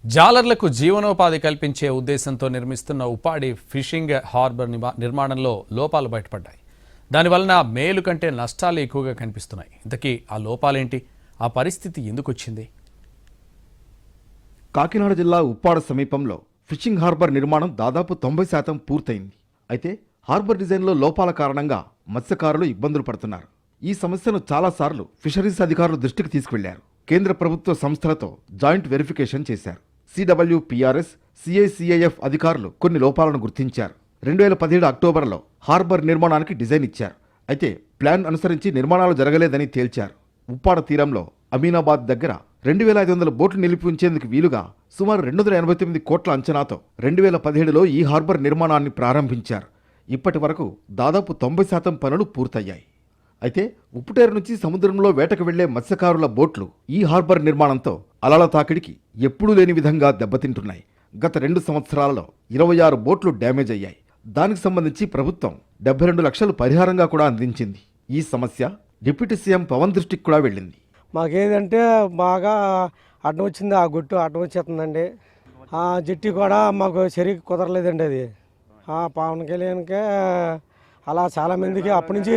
జాలర్లకు జీవనోపాధి కల్పించే ఉద్దేశంతో నిర్మిస్తున్న ఉపాడి ఫిషింగ్ హార్బర్ నిర్మాణంలో లోపాలు బయటపడ్డాయి. దానివలన మేలు కంటే నష్టాలు ఎక్కువగా కనిపిస్తున్నాయి. ఇంతకీ ఆ లోపాలేంటి? ఆ పరిస్థితి ఎందుకు వచ్చింది? కాకినాడ జిల్లా ఉప్పాడ సమీపంలో ఫిషింగ్ హార్బర్ నిర్మాణం దాదాపు 90% పూర్తయింది. అయితే హార్బర్ డిజైన్లో లోపాల కారణంగా మత్స్యకారులు ఇబ్బందులు పడుతున్నారు. ఈ సమస్యను చాలాసార్లు ఫిషరీస్ అధికారులు దృష్టికి తీసుకువెళ్లారు. కేంద్ర ప్రభుత్వ సంస్థలతో జాయింట్ వెరిఫికేషన్ చేశారు. CWPRS, CICIF అధికారులు కొన్ని లోపాలను గుర్తించారు. 2017 అక్టోబర్లో హార్బర్ నిర్మాణానికి డిజైన్ ఇచ్చారు. అయితే ప్లాన్ అనుసరించి నిర్మాణాలు జరగలేదని తేల్చారు. ఉప్పాడ తీరంలో అమీనాబాద్ దగ్గర 2500 బోట్లు నిలిపి ఉంచేందుకు వీలుగా సుమారు 289 కోట్ల అంచనాతో 2017లో ఈ హార్బర్ నిర్మాణాన్ని ప్రారంభించారు. ఇప్పటి వరకు దాదాపు 90% పనులు పూర్తయ్యాయి. అయితే ఉప్పుటేరు నుంచి సముద్రంలో వేటకు వెళ్లే మత్స్యకారుల బోట్లు ఈ హార్బర్ నిర్మాణంతో అలల తాకిడికి ఎప్పుడూ లేని విధంగా దెబ్బతింటున్నాయి. గత 2 సంవత్సరాలలో 26 బోట్లు డ్యామేజ్ అయ్యాయి. దానికి సంబంధించి ప్రభుత్వం 72 లక్షలు పరిహారంగా కూడా అందించింది. ఈ సమస్య డిప్యూటీ సీఎం పవన్ దృష్టికి కూడా వెళ్ళింది. మాకేంటంటే బాగా అడ్డం వచ్చింది, ఆ గుట్టు అడ్డం వచ్చేస్తుందండి. ఆ జట్టి కూడా మాకు సరిగ్గా కుదరలేదండి. అది పవన్ కళ్యాణ్కే అలా చాలామందికి అప్పటి నుంచి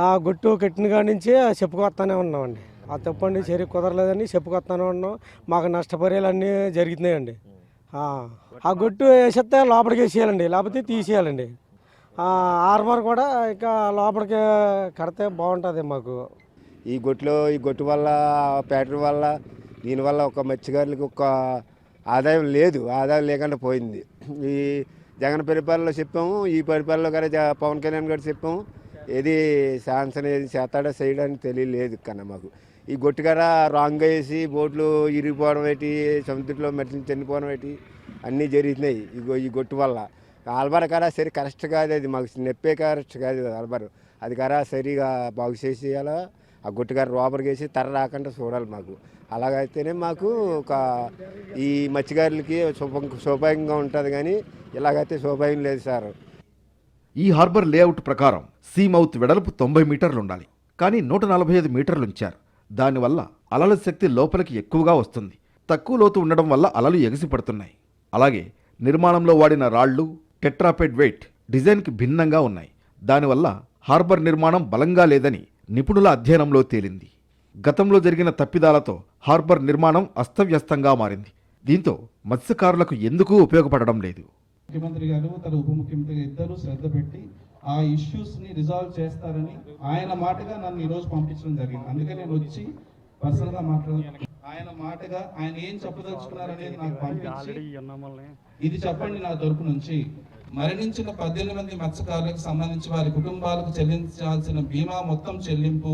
ఆ గుట్టు కట్టిన కాడి నుంచి చెప్పుకొస్తానే ఉన్నామండి. ఆ తప్పండి సరిగ్గా కుదరలేదని చెప్పుకొస్తానే ఉన్నాం. మాకు నష్టపరిహారాలు అన్నీ జరుగుతున్నాయండి. ఆ గుట్టు వేసేస్తే లోపలికి వేసేయాలండి, లేకపోతే తీసేయాలండి. హార్బర్ కూడా ఇంకా లోపలికి కడితే బాగుంటుంది మాకు. ఈ గొట్టు వల్ల ఫ్యాక్టరీ వల్ల దీనివల్ల ఒక మత్స్యకారులకు ఒక ఆదాయం లేదు, ఆదాయం లేకుండా పోయింది. ఈ జగన్ పరిపాలనలో చెప్పాము, ఈ పరిపాలనలో గారు పవన్ కళ్యాణ్ గారు చెప్పాము. ఏది శాంక్షన్ ఏది చేస్తాడో చేయడానికి తెలియలేదు కన్నా మాకు. ఈ గొట్టు గార రాంగ్గా వేసి బోట్లు ఇరిగిపోవడం ఏంటి, సముద్రంలో మట్టిని చనిపోవడం ఏంటి అన్నీ జరుగుతున్నాయి ఈ గొట్టు వల్ల. హార్బర్ కారా సరి కరెక్ట్ కాదు, అది మాకు నెప్పే కరెక్ట్ కాదు హార్బర్. అది కారా సరిగా బాగు చేసేయాలా, ఆ గొట్టుగారు లోపలికి వేసి తర రాకుండా చూడాలి మాకు. అలాగైతేనే మాకు ఒక ఈ మత్స్యకారులకి సౌపాయంగా ఉంటుంది. కానీ ఇలాగైతే సౌపాయం లేదు సార్. ఈ హార్బర్ లేఅవుట్ ప్రకారం సీ మౌత్ వెడల్పు 90 మీటర్లు ఉండాలి. కానీ 145 మీటర్లు ఉంచారు. దానివల్ల అలల శక్తి లోపలికి ఎక్కువగా వస్తుంది. తక్కువ లోతు ఉండడం వల్ల అలలు ఎగిసిపడుతున్నాయి. అలాగే నిర్మాణంలో వాడిన రాళ్లు, టెట్రాపెడ్ వెయిట్ డిజైన్కి భిన్నంగా ఉన్నాయి. దానివల్ల హార్బర్ నిర్మాణం బలంగా లేదని నిపుణుల అధ్యయనంలో తేలింది. గతంలో జరిగిన తప్పిదాలతో హార్బర్ నిర్మాణం అస్తవ్యస్తంగా మారింది. దీంతో మత్స్యకారులకు ఎందుకూ ఉపయోగపడడం లేదు. ముఖ్యమంత్రి గారు తన ఉప ముఖ్యమంత్రి ఇద్దరు శ్రద్ధ పెట్టి ఆ ఇష్యూస్ ని రిజాల్వ్ చేస్తారని ఆయన మాటగా నన్ను ఈరోజు పంపించడం జరిగింది. అందుకే నేను వచ్చి పర్సనల్ గా మాట్లాడాను. ఆయన మాటగా ఆయన ఏం చెప్పదలుచుకున్నారనేది నాకు పంపించి ఇది చెప్పండి నా తరపు నుంచి. మరణించిన 18 మంది మత్స్యకారులకు సంబంధించి వారి కుటుంబాలకు చెల్లించాల్సిన బీమా మొత్తం చెల్లింపు,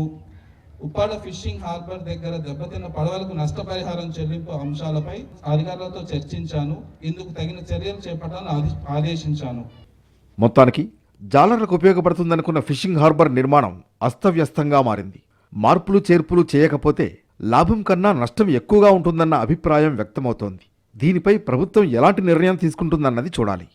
ఉప్పాడ ఫిషింగ్ హార్బర్ దగ్గర దెబ్బతిన్న పడవలకు నష్టపరిహారం చెల్లింపు అంశాలపై అధికారులతో చర్చించాను. ఇందుకు తగిన చర్యలు చేపట్టాలని ఆదేశించాను. మొత్తానికి జాలర్లకు ఉపయోగపడుతుందనుకున్న ఫిషింగ్ హార్బర్ నిర్మాణం అస్తవ్యస్తంగా మారింది. మార్పులు చేర్పులు చేయకపోతే లాభం కన్నా నష్టం ఎక్కువగా ఉంటుందన్న అభిప్రాయం వ్యక్తమవుతోంది. దీనిపై ప్రభుత్వం ఎలాంటి నిర్ణయం తీసుకుంటుందన్నది చూడాలి.